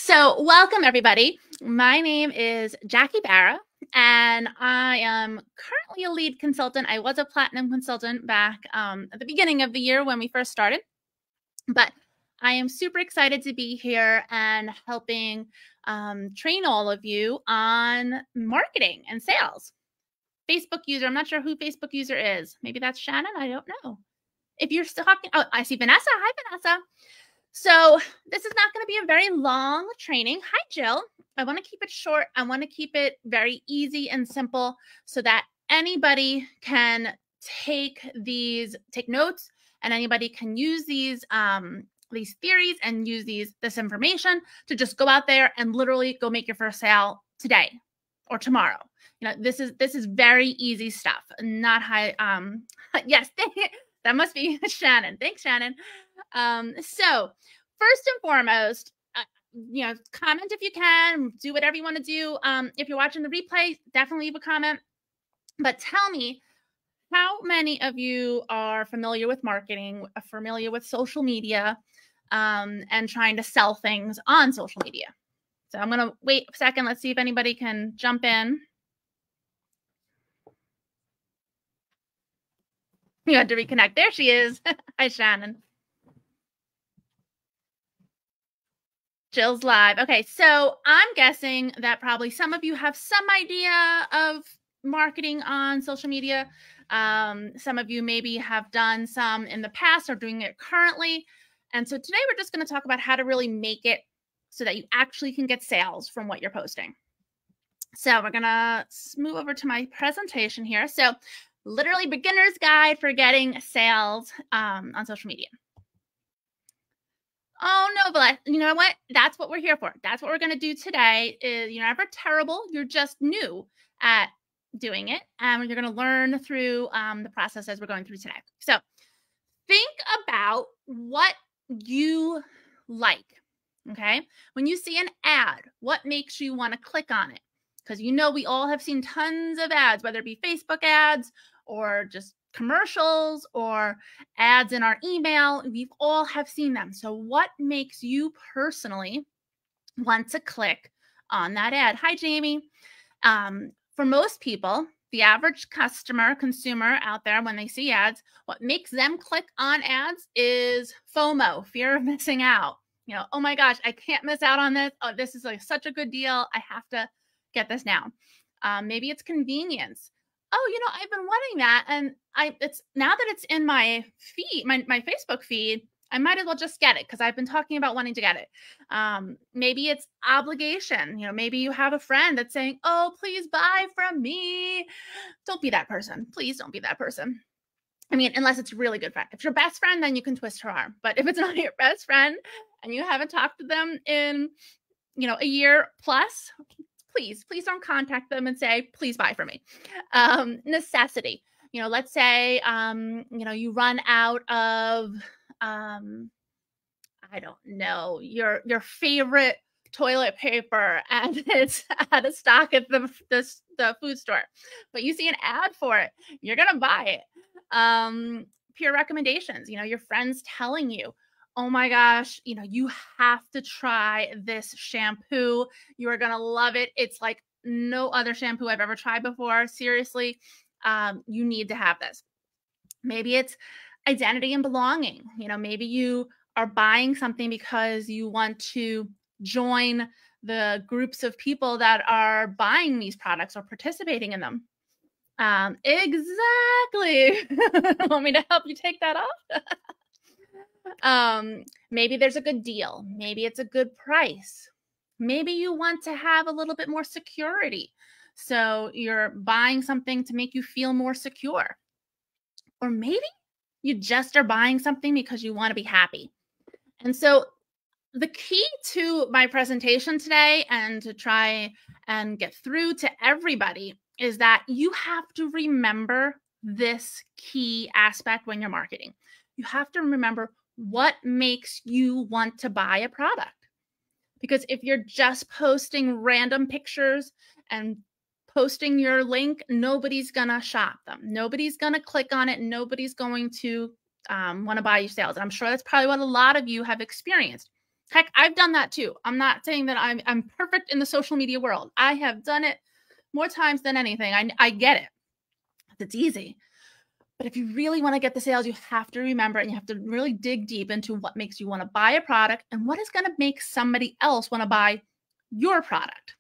So welcome everybody. My name is Jackie Barra and I am currently a lead consultant. I was a platinum consultant back at the beginning of the year when we first started, but I am super excited to be here and helping train all of you on marketing and sales. Facebook user, I'm not sure who Facebook user is. Maybe that's Shannon, I don't know. If you're still talking, oh, I see Vanessa. Hi, Vanessa. So this is not going to be a very long training. Hi, Jill. I want to keep it short. I want to keep it very easy and simple so that anybody can take notes, and anybody can use these theories and use this information to just go out there and literally go make your first sale today or tomorrow. You know, this is very easy stuff, not high. Yes, that must be Shannon. Thanks, Shannon. So first and foremost, comment if you can, do whatever you want to do. If you're watching the replay, definitely leave a comment, but tell me how many of you are familiar with marketing, familiar with social media, and trying to sell things on social media. So I'm going to wait a second. Let's see if anybody can jump in. You had to reconnect. There she is. Hi, Shannon. Jill's live. Okay, so I'm guessing that probably some of you have some idea of marketing on social media. Some of you maybe have done some in the past or doing it currently. And so today we're just going to talk about how to really make it so that you actually can get sales from what you're posting. So we're going to move over to my presentation here. So literally beginner's guide for getting sales on social media. Oh, no, but you know what? That's what we're here for. That's what we're going to do today. You're never terrible. You're just new at doing it. And you're going to learn through the process as we're going through today. So think about what you like, okay? When you see an ad, what makes you want to click on it? Because you know we all have seen tons of ads, whether it be Facebook ads or just commercials or ads in our email. We all have seen them. So what makes you personally want to click on that ad? Hi, Jamie. For most people, the average consumer out there, when they see ads, what makes them click on ads is FOMO, fear of missing out. You know, oh my gosh, I can't miss out on this. Oh, this is like such a good deal. I have to get this now. Maybe it's convenience. Oh, you know, I've been wanting that, and it's now that it's in my feed, my Facebook feed, I might as well just get it because I've been talking about wanting to get it. Maybe it's obligation. You know, maybe you have a friend that's saying, "Oh, please buy from me." Don't be that person. Please don't be that person. I mean, unless it's a really good friend. If it's your best friend, then you can twist her arm. But if it's not your best friend and you haven't talked to them in, you know, a year plus, please don't contact them and say, please buy from me. Necessity. You know, let's say, you know, you run out of, I don't know, your favorite toilet paper and it's out of stock at the food store, but you see an ad for it, you're going to buy it. Peer recommendations, you know, your friends telling you, oh my gosh, you know, you have to try this shampoo. You are going to love it. It's like no other shampoo I've ever tried before. Seriously, you need to have this. Maybe it's identity and belonging. You know, maybe you are buying something because you want to join the groups of people that are buying these products or participating in them. Exactly. Want me to help you take that off? Maybe there's a good deal. Maybe it's a good price. Maybe you want to have a little bit more security. So you're buying something to make you feel more secure. Or maybe you just are buying something because you want to be happy. And so the key to my presentation today and to try and get through to everybody is that you have to remember this key aspect when you're marketing. You have to remember what makes you want to buy a product. Because if you're just posting random pictures and posting your link, nobody's going to shop them. Nobody's going to click on it. Nobody's going to want to buy your sales. And I'm sure that's probably what a lot of you have experienced. Heck, I've done that too. I'm not saying that I'm perfect in the social media world. I have done it more times than anything. I get it. It's easy. But if you really want to get the sales, you have to remember and you have to really dig deep into what makes you want to buy a product and what is going to make somebody else want to buy your product.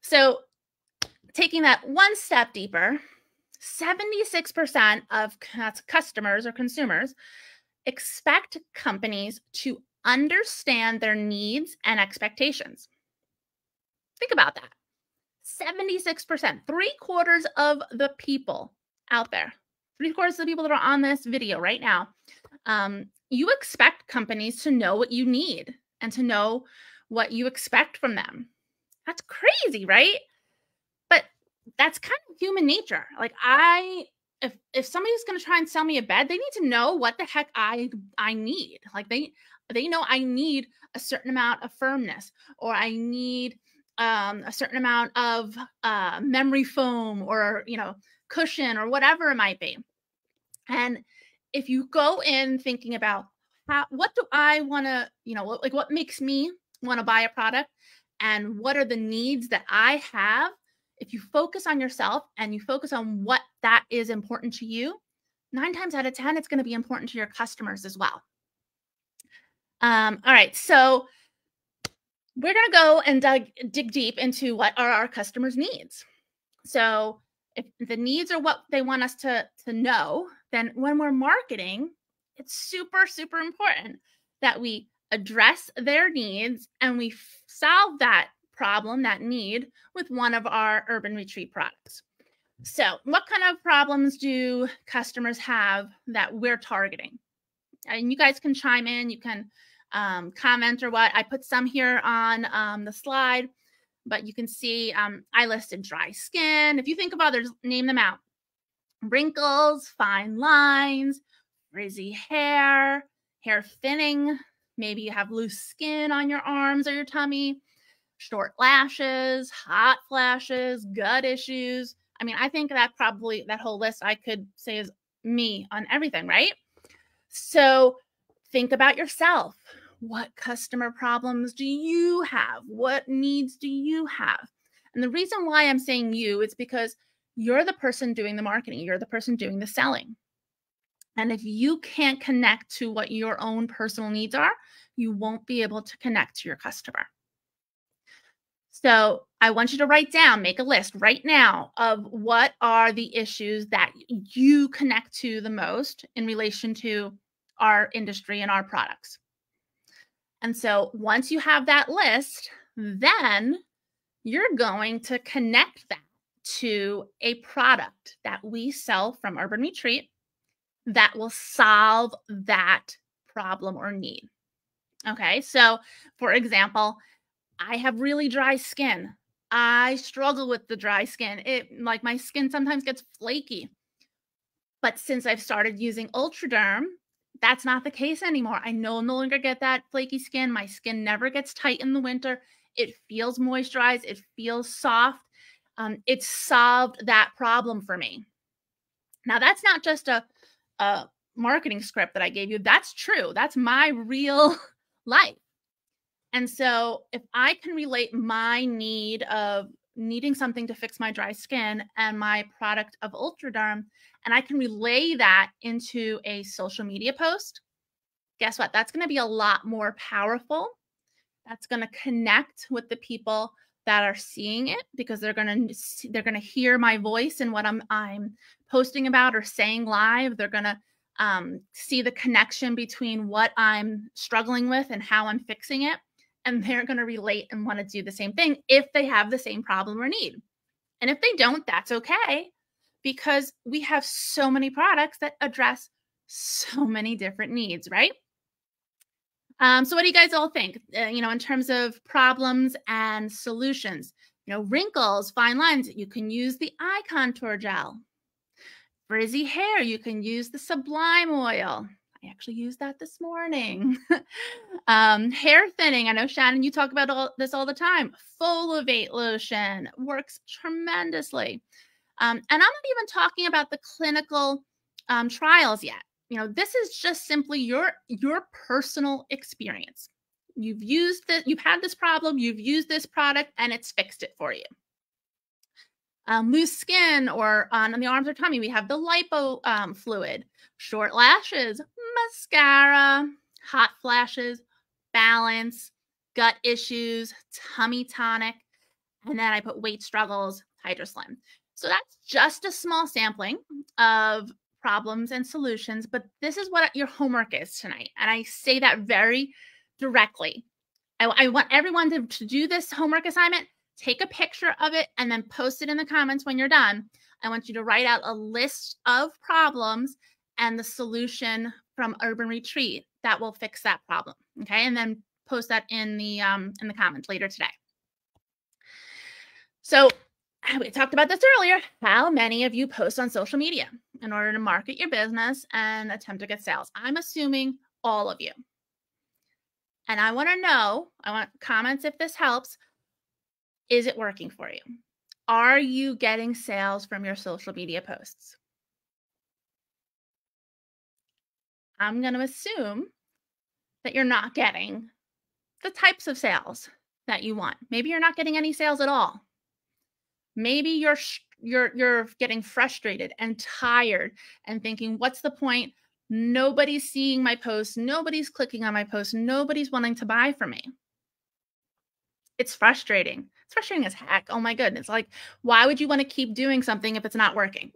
So, taking that one step deeper, 76% of customers or consumers expect companies to understand their needs and expectations. Think about that. 76%, 3/4 of the people out there, 3/4 of the people that are on this video right now, you expect companies to know what you need and to know what you expect from them. That's crazy, right? But that's kind of human nature. Like if somebody's going to try and sell me a bed, they need to know what the heck I need. Like they know I need a certain amount of firmness, or I need a certain amount of memory foam, or cushion, or whatever it might be. And if you go in thinking about what do I want to, what makes me want to buy a product, and what are the needs that I have, if you focus on yourself and you focus on what that is important to you, 9 times out of 10, it's going to be important to your customers as well. All right, so we're going to go and dig deep into what are our customers' needs. So if the needs are what they want us to know, then when we're marketing, it's super, super important that we address their needs and we solve that problem, that need, with one of our Urban Retreat products. So what kind of problems do customers have that we're targeting? And you guys can chime in, you can comment or what. I put some here on the slide, but you can see I listed dry skin. If you think of others, name them out. Wrinkles, fine lines, frizzy hair, hair thinning. Maybe you have loose skin on your arms or your tummy, short lashes, hot flashes, gut issues. I mean, I think that whole list I could say is me on everything, right? So think about yourself. What customer problems do you have? What needs do you have? And the reason why I'm saying you is because you're the person doing the marketing. You're the person doing the selling. And if you can't connect to what your own personal needs are, you won't be able to connect to your customer. So I want you to write down, make a list right now of what are the issues that you connect to the most in relation to our industry and our products. And so once you have that list, then you're going to connect that to a product that we sell from Urban Retreat that will solve that problem or need. Okay, so for example, I have really dry skin. I struggle with the dry skin. Like my skin sometimes gets flaky. But since I've started using Ultraderm, that's not the case anymore. I no longer get that flaky skin. My skin never gets tight in the winter. It feels moisturized. It feels soft. It solved that problem for me. Now, that's not just a marketing script that I gave you. That's true. That's my real life. And so if I can relate my need of needing something to fix my dry skin and my product of Ultraderm, and I can relay that into a social media post, guess what? That's going to be a lot more powerful. That's going to connect with the people that are seeing it, because they're going to hear my voice and what I'm posting about or saying live. They're going to see the connection between what I'm struggling with and how I'm fixing it. And they're going to relate and want to do the same thing if they have the same problem or need. And if they don't, that's okay, because we have so many products that address so many different needs, right? So what do you guys all think, in terms of problems and solutions? Wrinkles, fine lines, you can use the eye contour gel. Frizzy hair, you can use the Sublime oil. I actually used that this morning. Hair thinning. I know, Shannon, you talk about this all the time. Folivate lotion works tremendously. And I'm not even talking about the clinical trials yet. this is just simply your personal experience. You've used it, you've had this problem, you've used this product, and it's fixed it for you. Loose skin or on the arms or tummy, we have the lipo fluid, short lashes, mascara, hot flashes, balance, gut issues, tummy tonic, and then I put weight struggles, HydroSlim. So that's just a small sampling of problems and solutions, but this is what your homework is tonight. And I say that very directly. I want everyone to do this homework assignment. Take a picture of it and then post it in the comments when you're done. I want you to write out a list of problems and the solution from Urban Retreat that will fix that problem. Okay, and then post that in the comments later today. So we talked about this earlier. How many of you post on social media in order to market your business and attempt to get sales? I'm assuming all of you. And I want to know, I want comments if this helps. Is it working for you? Are you getting sales from your social media posts? I'm going to assume that you're not getting the types of sales that you want. Maybe you're not getting any sales at all. Maybe you're getting frustrated and tired and thinking, what's the point? Nobody's seeing my posts. Nobody's clicking on my posts. Nobody's wanting to buy from me. It's frustrating. It's frustrating as heck. Oh my goodness. Like, why would you want to keep doing something if it's not working?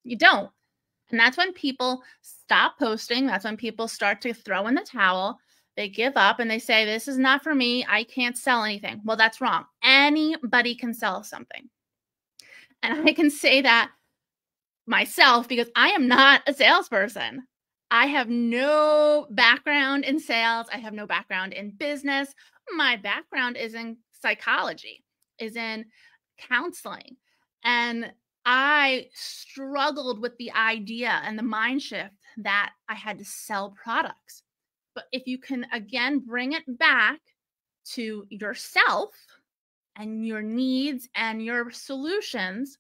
You don't. And that's when people stop posting. That's when people start to throw in the towel. They give up and they say, this is not for me. I can't sell anything. Well, that's wrong. Anybody can sell something. And I can say that myself because I am not a salesperson. I have no background in sales. I have no background in business. My background is in psychology, is in counseling. And I struggled with the idea and the mind shift that I had to sell products. But if you can, again, bring it back to yourself and your needs and your solutions,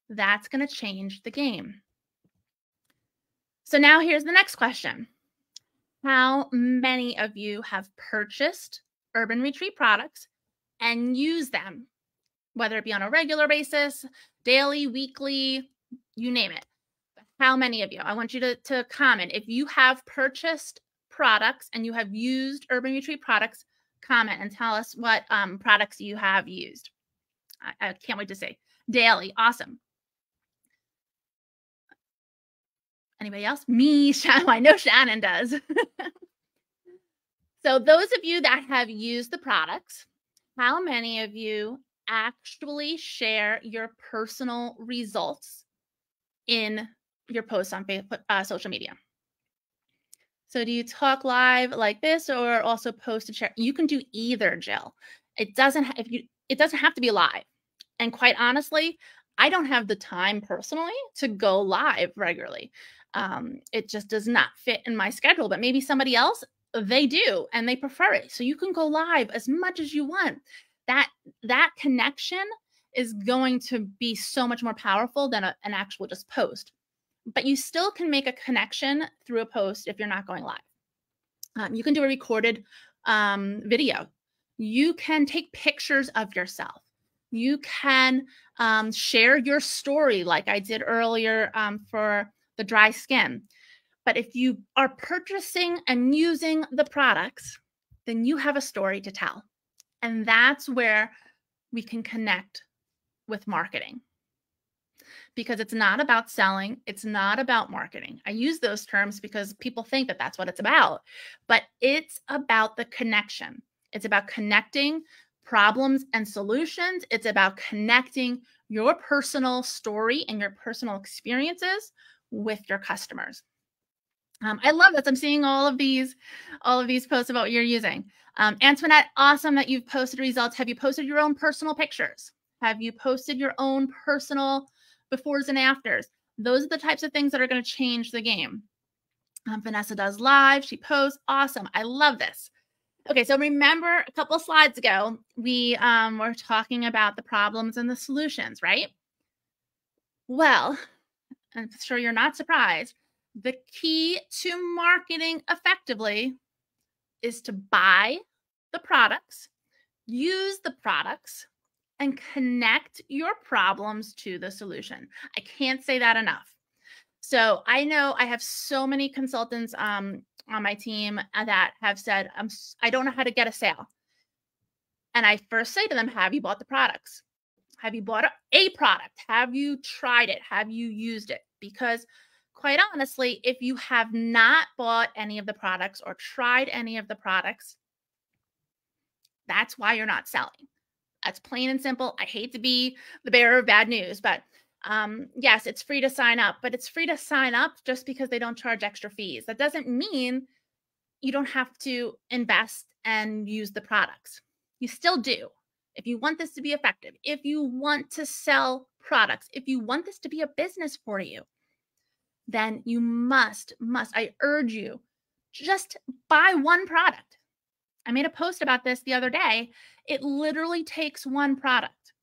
that's going to change the game. So now here's the next question. How many of you have purchased Urban Retreat products and use them, whether it be on a regular basis, daily, weekly, you name it? How many of you? I want you to comment. If you have purchased products and you have used Urban Retreat products, comment and tell us what products you have used. I can't wait to see. Daily. Awesome. Anybody else? Me, Shannon. I know Shannon does. So those of you that have used the products, how many of you actually share your personal results in your posts on Facebook, social media? So do you talk live like this or also post and share? You can do either, Jill. It doesn't have to be live. And quite honestly, I don't have the time personally to go live regularly. It just does not fit in my schedule, but maybe somebody else, they do, and they prefer it. So you can go live as much as you want. That connection is going to be so much more powerful than an actual just post. But you still can make a connection through a post if you're not going live. You can do a recorded video. You can take pictures of yourself. You can share your story like I did earlier for the dry skin. But if you are purchasing and using the products, then you have a story to tell. And that's where we can connect with marketing. Because it's not about selling. It's not about marketing. I use those terms because people think that that's what it's about. But it's about the connection. It's about connecting problems and solutions. It's about connecting your personal story and your personal experiences with your customers. I love this. I'm seeing all of these posts about what you're using. Antoinette, awesome that you've posted results. Have you posted your own personal pictures? Have you posted your own personal befores and afters? Those are the types of things that are going to change the game. Vanessa does live. She posts. Awesome. I love this. Okay, so remember a couple of slides ago, we were talking about the problems and the solutions, right? Well, I'm sure you're not surprised. The key to marketing effectively is to buy the products, use the products, and connect your problems to the solution. I can't say that enough. So I know I have so many consultants on my team that have said, I don't know how to get a sale. And I first say to them, have you bought the products? Have you bought a product? Have you tried it? Have you used it? Because quite honestly, if you have not bought any of the products or tried any of the products, that's why you're not selling. That's plain and simple. I hate to be the bearer of bad news, but yes, it's free to sign up, but it's free to sign up just because they don't charge extra fees. That doesn't mean you don't have to invest and use the products. You still do. If you want this to be effective, if you want to sell products, if you want this to be a business for you, then you must, I urge you, just buy one product. I made a post about this the other day. It literally takes one product.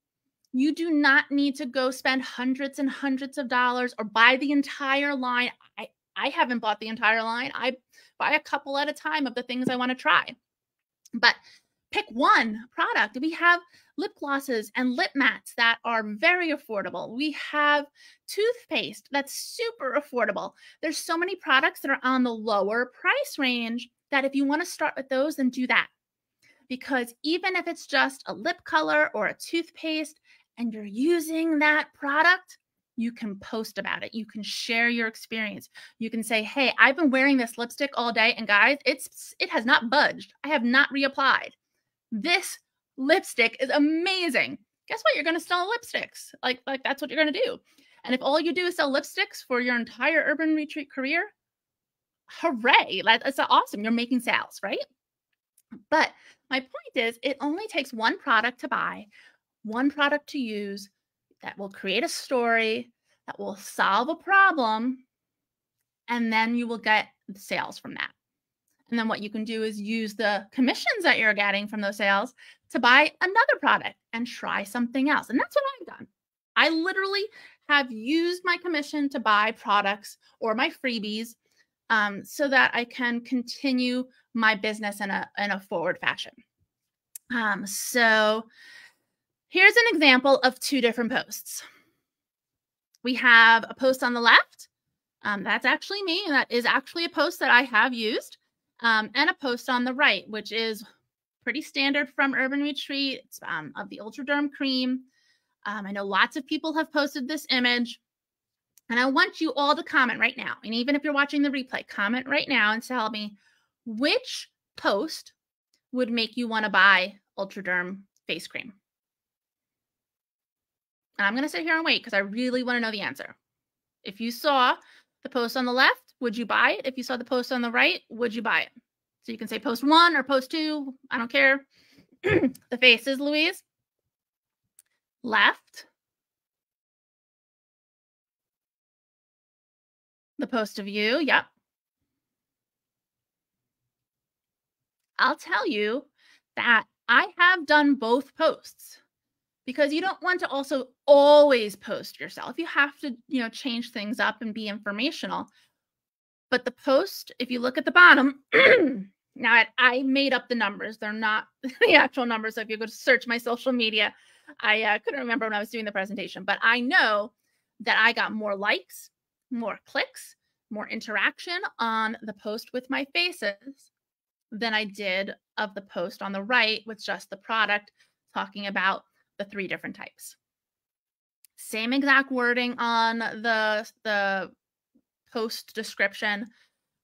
You do not need to go spend hundreds and hundreds of dollars or buy the entire line. I haven't bought the entire line. I buy a couple at a time of the things I want to try. But pick one product. We have lip glosses and lip mats that are very affordable. We have toothpaste that's super affordable. There's so many products that are on the lower price range that if you want to start with those, then do that. Because even if it's just a lip color or a toothpaste and you're using that product, you can post about it. You can share your experience. You can say, hey, I've been wearing this lipstick all day, and guys, it has not budged. I have not reapplied. This lipstick is amazing. Guess what? You're going to sell lipsticks. Like that's what you're going to do. And if all you do is sell lipsticks for your entire Urban Retreat career, hooray. That's awesome. You're making sales, right? But my point is, it only takes one product to buy, one product to use that will create a story, that will solve a problem, and then you will get the sales from that. And then what you can do is use the commissions that you're getting from those sales to buy another product and try something else. And that's what I've done. I literally have used my commission to buy products or my freebies so that I can continue my business in a forward fashion. So here's an example of two different posts. We have a post on the left. That's actually me. That is actually a post that I have used. And a post on the right, which is pretty standard from Urban Retreat. It's of the Ultraderm cream. I know lots of people have posted this image. And I want you all to comment right now. And even if you're watching the replay, comment right now and tell me which post would make you want to buy Ultraderm face cream. And I'm going to sit here and wait because I really want to know the answer. If you saw the post on the left, would you buy it? If you saw the post on the right, would you buy it? So you can say post 1 or post 2. I don't care. The faces, Louise. Left. The post of you. Yep. I'll tell you that I have done both posts because you don't want to also always post yourself. You have to, change things up and be informational. But the post, if you look at the bottom, now I made up the numbers. They're not the actual numbers. So if you go to search my social media, I couldn't remember when I was doing the presentation, but I know that I got more likes, more clicks, more interaction on the post with my faces than I did of the post on the right with just the product talking about the 3 different types. Same exact wording on the post description,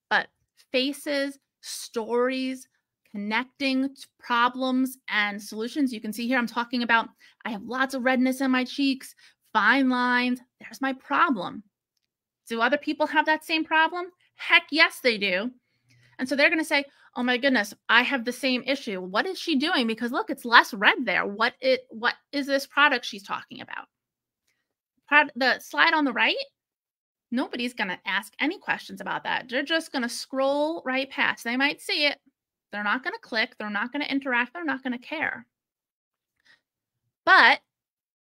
but faces, stories, connecting to problems and solutions. You can see here I'm talking about I have lots of redness in my cheeks, fine lines. There's my problem. Do other people have that same problem? Heck yes, they do. And so they're going to say, oh my goodness, I have the same issue. What is she doing? Because look, it's less red there. What is this product she's talking about? The slide on the right, nobody's going to ask any questions about that. They're just going to scroll right past. They might see it. They're not going to click. They're not going to interact. They're not going to care. But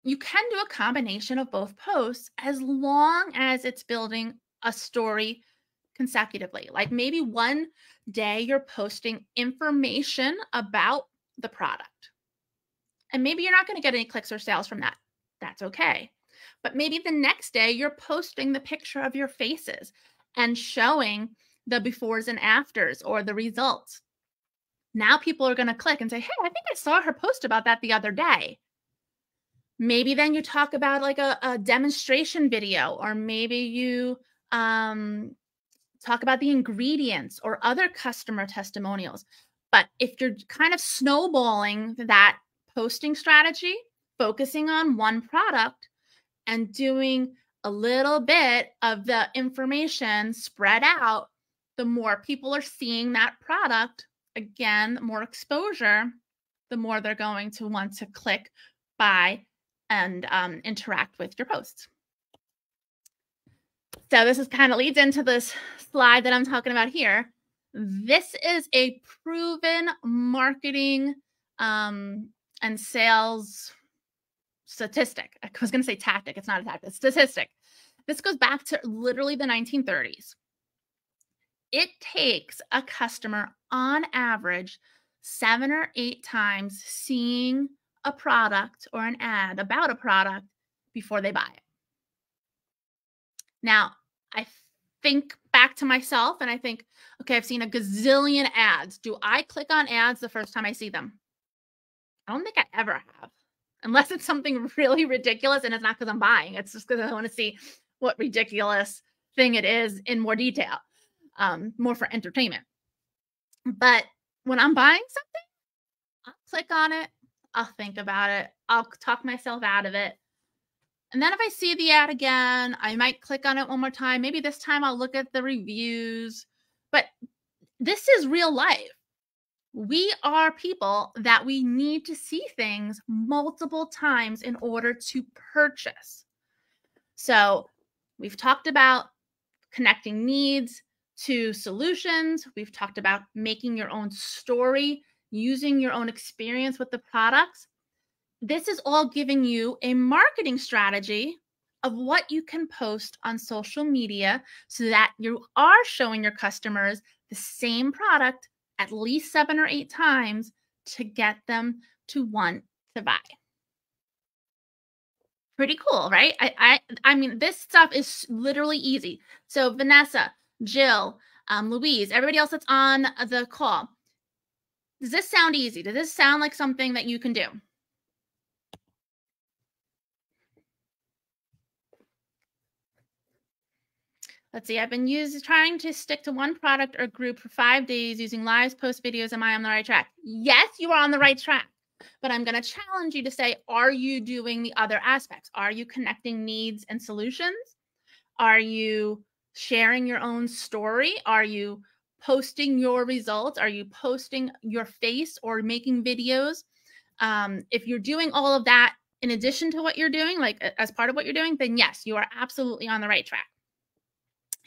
you can do a combination of both posts as long as it's building a story consecutively. Like maybe one day you're posting information about the product. And maybe you're not going to get any clicks or sales from that. That's okay. But maybe the next day you're posting the picture of your faces and showing the befores and afters or the results. Now people are going to click and say, hey, I think I saw her post about that the other day. Maybe then you talk about like a demonstration video, or maybe you talk about the ingredients or other customer testimonials. But if you're kind of snowballing that posting strategy, focusing on one product and doing a little bit of the information spread out, the more people are seeing that product, again, more exposure, the more they're going to want to click, buy, and interact with your posts. So this is kind of leads into this slide that I'm talking about here. This is a proven marketing and sales statistic. I was going to say tactic. It's not a tactic. It's statistic. This goes back to literally the 1930s. It takes a customer on average 7 or 8 times seeing a product or an ad about a product before they buy it. Now, I think back to myself and I think, okay, I've seen a gazillion ads. Do I click on ads the first time I see them? I don't think I ever have, unless it's something really ridiculous and it's not because I'm buying. It's just because I want to see what ridiculous thing it is in more detail, more for entertainment. But when I'm buying something, I'll click on it. I'll think about it. I'll talk myself out of it. And then if I see the ad again, I might click on it one more time. Maybe this time I'll look at the reviews. But this is real life. We are people that we need to see things multiple times in order to purchase. So we've talked about connecting needs to solutions. We've talked about making your own story, using your own experience with the products. This is all giving you a marketing strategy of what you can post on social media so that you are showing your customers the same product at least 7 or 8 times to get them to want to buy. Pretty cool, right? I mean, this stuff is literally easy. So Vanessa, Jill, Louise, everybody else that's on the call, does this sound easy? Does this sound like something that you can do? Let's see, I've been trying to stick to one product or group for 5 days using lives, post videos. Am I on the right track? Yes, you are on the right track. But I'm going to challenge you to say, are you doing the other aspects? Are you connecting needs and solutions? Are you sharing your own story? Are you posting your results? Are you posting your face or making videos? If you're doing all of that in addition to what you're doing, like as part of what you're doing, then yes, you are absolutely on the right track.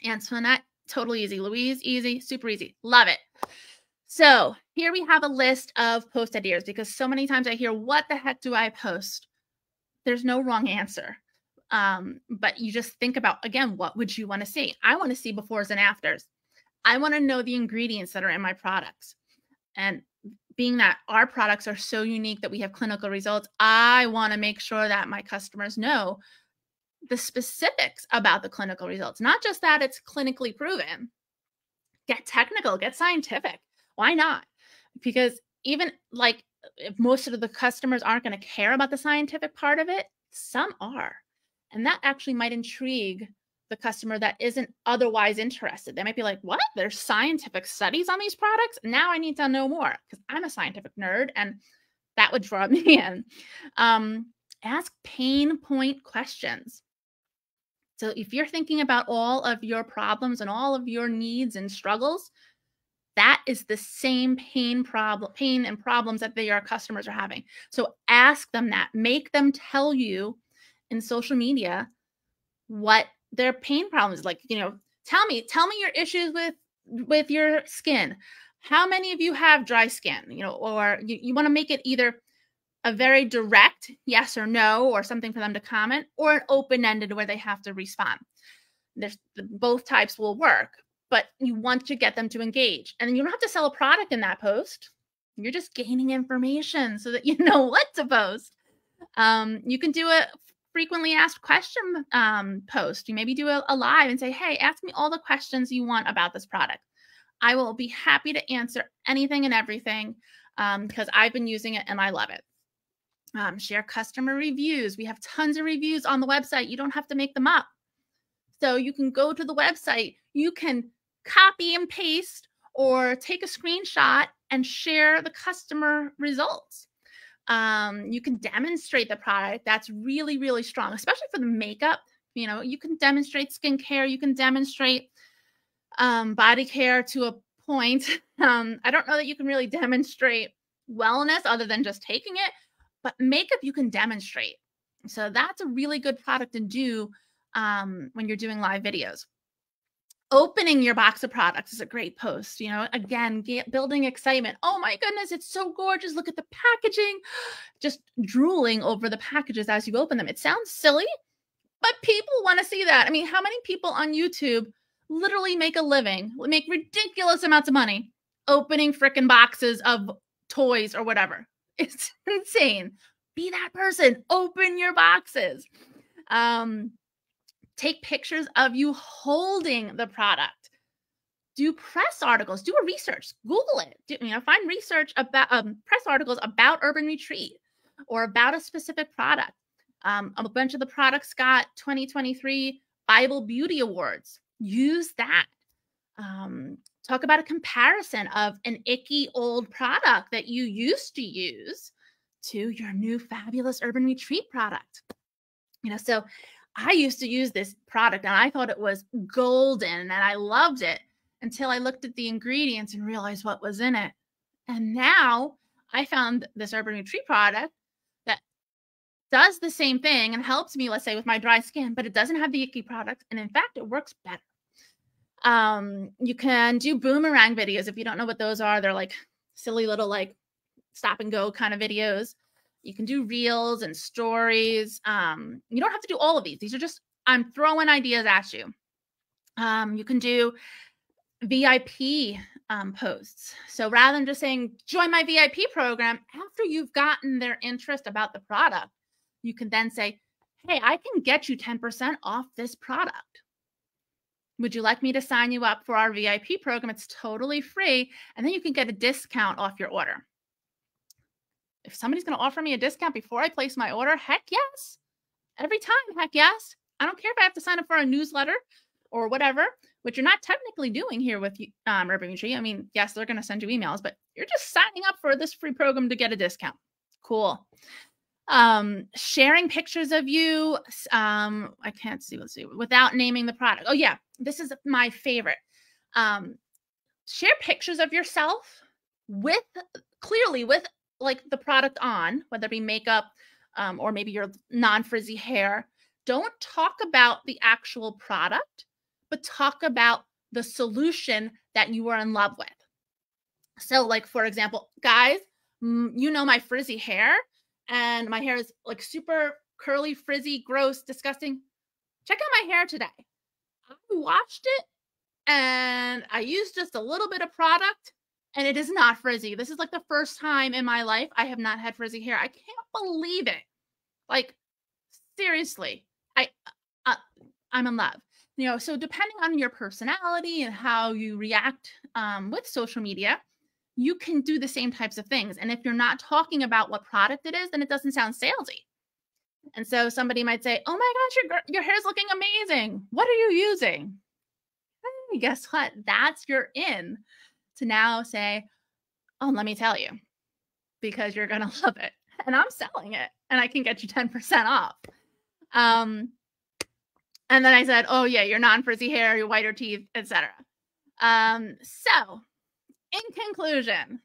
Antoinette, totally easy. Louise, easy, super easy. Love it. So here we have a list of post ideas because so many times I hear, what the heck do I post? There's no wrong answer. But you just think about, again, what would you want to see? I want to see befores and afters. I want to know the ingredients that are in my products. And being that our products are so unique that we have clinical results, I want to make sure that my customers know the specifics about the clinical results, not just that it's clinically proven. Get technical, get scientific. Why not? Because even like if most of the customers aren't going to care about the scientific part of it, some are. And that actually might intrigue the customer that isn't otherwise interested. They might be like, what? There's scientific studies on these products? Now I need to know more because I'm a scientific nerd and that would draw me in. Ask pain point questions. So if you're thinking about all of your problems and all of your needs and struggles, that is the same pain and problems that your customers are having. So ask them that. Make them tell you in social media what their pain problems like. Tell me your issues with your skin. How many of you have dry skin? Or you want to make it either a very direct yes or no, or something for them to comment, or an open-ended where they have to respond. Both types will work. but you want to get them to engage. And you don't have to sell a product in that post. You're just gaining information so that you know what to post. You can do a frequently asked question post. You maybe do a live and say, hey, ask me all the questions you want about this product. I will be happy to answer anything and everything because I've been using it and I love it. Share customer reviews. We have tons of reviews on the website. You don't have to make them up. So you can go to the website, you can copy and paste or take a screenshot and share the customer results. You can demonstrate the product. That's really, really strong, especially for the makeup. You know, you can demonstrate skincare. You can demonstrate body care to a point. I don't know that you can really demonstrate wellness other than just taking it, but makeup you can demonstrate. So that's a really good product to do when you're doing live videos. Opening your box of products is a great post. You know, again, building excitement. Oh my goodness, it's so gorgeous. Look at the packaging. Just drooling over the packages as you open them. It sounds silly, but people want to see that. I mean, how many people on YouTube literally make a living, make ridiculous amounts of money opening freaking boxes of toys or whatever? It's insane. Be that person. Open your boxes. Take pictures of you holding the product. Do press articles. Do a research. Google it. Find research about press articles about Urban Retreat or about a specific product. A bunch of the products got 2023 Bible Beauty Awards. Use that. Talk about a comparison of an icky old product that you used to use to your new fabulous Urban Retreat product. So I used to use this product and I thought it was golden and I loved it until I looked at the ingredients and realized what was in it. And now I found this Urban Retreat product that does the same thing and helps me, let's say, with my dry skin, but it doesn't have the icky product. And in fact, it works better. You can do boomerang videos. If you don't know what those are, they're like silly little like stop and go kind of videos. You can do reels and stories. You don't have to do all of these. These are just, I'm throwing ideas at you. You can do VIP posts. So rather than just saying, join my VIP program, after you've gotten their interest about the product, you can then say, hey, I can get you 10% off this product. Would you like me to sign you up for our VIP program? It's totally free. And then you can get a discount off your order. If somebody's going to offer me a discount before I place my order, heck yes. Every time, heck yes. I don't care if I have to sign up for a newsletter or whatever, which you're not technically doing here with Urban Retreat. I mean, yes, they're going to send you emails, but you're just signing up for this free program to get a discount. Cool. Sharing pictures of you. I can't see. Let's see. Without naming the product. Oh, yeah. This is my favorite. Share pictures of yourself with like the product on, whether it be makeup or maybe your non-frizzy hair. Don't talk about the actual product, but talk about the solution that you are in love with. So like, for example, guys, you know my frizzy hair and my hair is like super curly, frizzy, gross, disgusting. Check out my hair today. I washed it and I used just a little bit of product. And it is not frizzy. This is like the first time in my life I have not had frizzy hair. I can't believe it. Like, seriously, I'm in love. So depending on your personality and how you react with social media, you can do the same types of things. And if you're not talking about what product it is, then it doesn't sound salesy. And so somebody might say, oh my gosh, your hair's looking amazing. What are you using? Hey, guess what? That's your in. To now say, oh, let me tell you, because you're going to love it. And I'm selling it and I can get you 10% off. And then I said, oh yeah, your non-frizzy hair, your whiter teeth, etc. So in conclusion,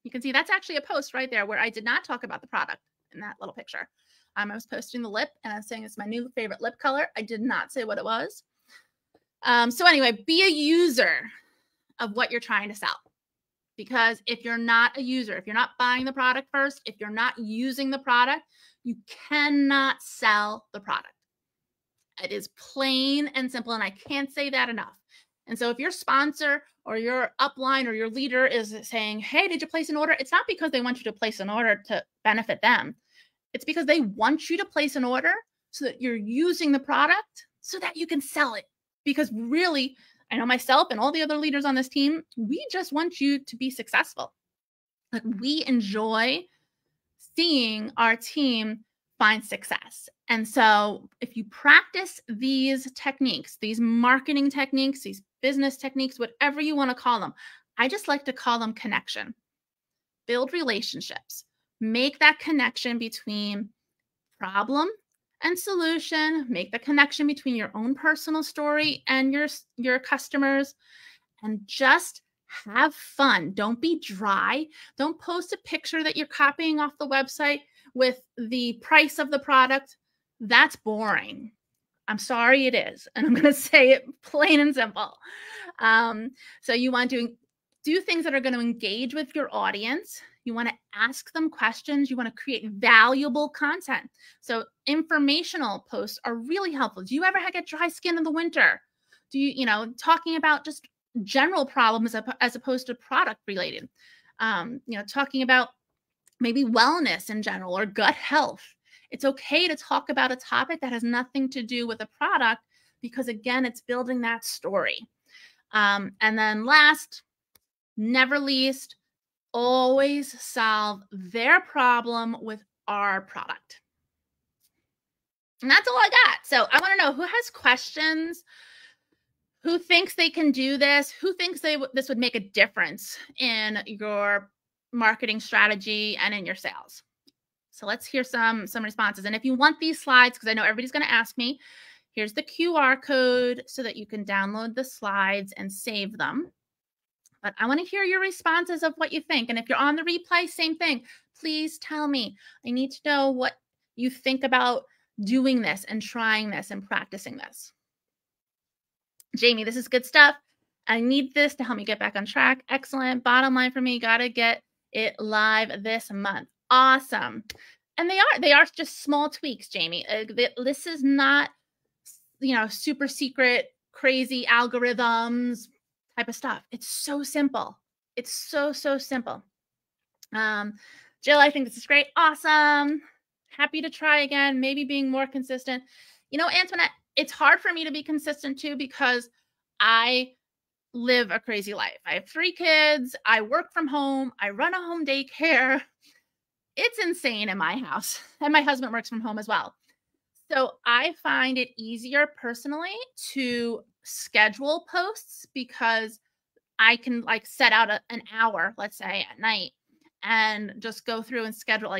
you can see that's actually a post right there where I did not talk about the product in that little picture. I was posting the lip and I was saying it's my new favorite lip color. I did not say what it was. So anyway, be a user of what you're trying to sell. Because if you're not a user, if you're not buying the product first, if you're not using the product, you cannot sell the product. It is plain and simple, and I can't say that enough. And so if your sponsor or your upline or your leader is saying, hey, did you place an order? It's not because they want you to place an order to benefit them. It's because they want you to place an order so that you're using the product so that you can sell it. Because really, I know myself and all the other leaders on this team, we just want you to be successful. Like, we enjoy seeing our team find success. And so if you practice these techniques, these marketing techniques, these business techniques, whatever you want to call them, I just like to call them connection. Build relationships. Make that connection between problem and solution. Make the connection between your own personal story and your customers, and just have fun. Don't be dry. Don't post a picture that you're copying off the website with the price of the product. That's boring. I'm sorry, it is. And I'm going to say it plain and simple. So you want to do things that are going to engage with your audience. You want to ask them questions. You want to create valuable content. So informational posts are really helpful. Do you ever get dry skin in the winter? Do you, talking about just general problems as opposed to product related? Talking about maybe wellness in general or gut health. It's okay to talk about a topic that has nothing to do with a product, because again, it's building that story. And then last, never least, always solve their problem with our product. And that's all I got. So I want to know who has questions, who thinks they can do this, who thinks this would make a difference in your marketing strategy and in your sales. So let's hear some responses. And if you want these slides, because I know everybody's going to ask me, here's the QR code so that you can download the slides and save them. But I want to hear your responses of what you think. And if you're on the replay, same thing. Please tell me. I need to know what you think about doing this and trying this and practicing this. Jamie, this is good stuff. I need this to help me get back on track. Excellent. Bottom line for me, got to get it live this month. Awesome. And they are just small tweaks, Jamie. This is not, super secret, crazy algorithms type of stuff. It's so simple. It's so simple. Jill, I think this is great. Awesome. Happy to try again, maybe being more consistent. Antoinette, it's hard for me to be consistent too, because I live a crazy life. I have 3 kids. I work from home. I run a home daycare. It's insane in my house. And my husband works from home as well. So I find it easier personally to schedule posts, because I can set out an hour, let's say at night, and just go through and schedule.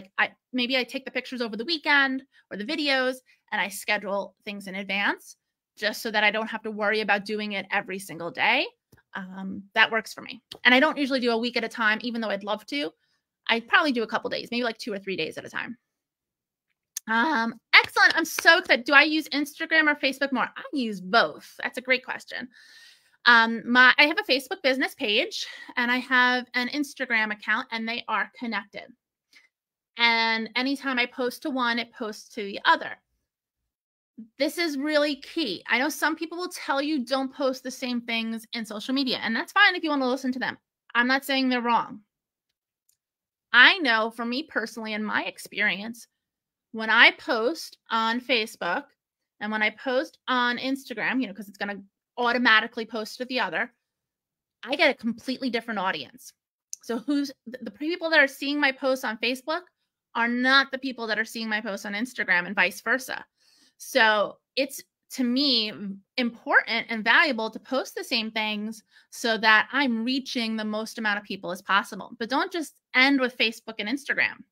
Maybe I take the pictures over the weekend or the videos, and I schedule things in advance just so that I don't have to worry about doing it every single day. That works for me. And I don't usually do a week at a time, even though I'd love to. I probably do a couple days, maybe 2 or 3 days at a time. Excellent. I'm so excited. Do I use Instagram or Facebook more? I use both. That's a great question. I have a Facebook business page and I have an Instagram account, and they are connected. And anytime I post to one, it posts to the other. This is really key. I know some people will tell you don't post the same things in social media, and that's fine if you want to listen to them. I'm not saying they're wrong. I know for me personally, in my experience, when I post on Facebook and when I post on Instagram, because it's going to automatically post to the other, I get a completely different audience. So the people that are seeing my posts on Facebook are not the people that are seeing my posts on Instagram, and vice versa. So it's, to me, important and valuable to post the same things so that I'm reaching the most amount of people as possible. But don't just end with Facebook and Instagram.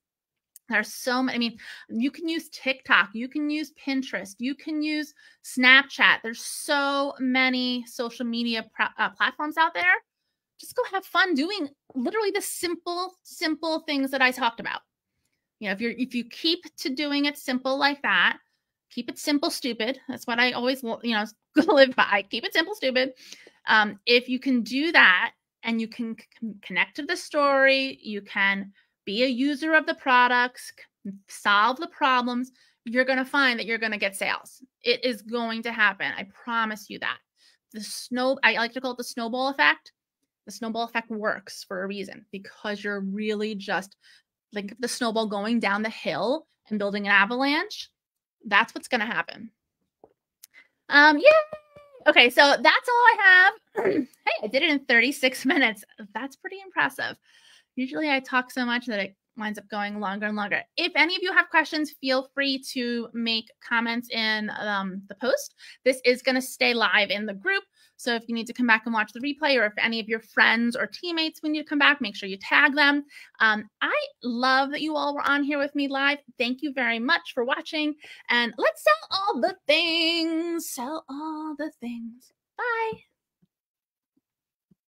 There's so many. You can use TikTok, you can use Pinterest, you can use Snapchat. There's so many social media platforms out there. Just go have fun doing literally the simple things that I talked about. If you keep to doing it simple like that, keep it simple, stupid. That's what I always, live by. Keep it simple, stupid. If you can do that and you can connect to the story, you can be a user of the products, solve the problems, you're going to find that you're going to get sales. It is going to happen. I promise you that. I like to call it the snowball effect. The snowball effect works for a reason, because you're really just like the snowball going down the hill and building an avalanche. That's what's going to happen. Yeah. Okay, so that's all I have. Hey, I did it in 36 minutes. That's pretty impressive. Usually I talk so much that it winds up going longer and longer. If any of you have questions, feel free to make comments in the post. This is going to stay live in the group. So if you need to come back and watch the replay, or if any of your friends or teammates need to come back, make sure you tag them. I love that you all were on here with me live. Thank you very much for watching. And let's sell all the things. Sell all the things. Bye.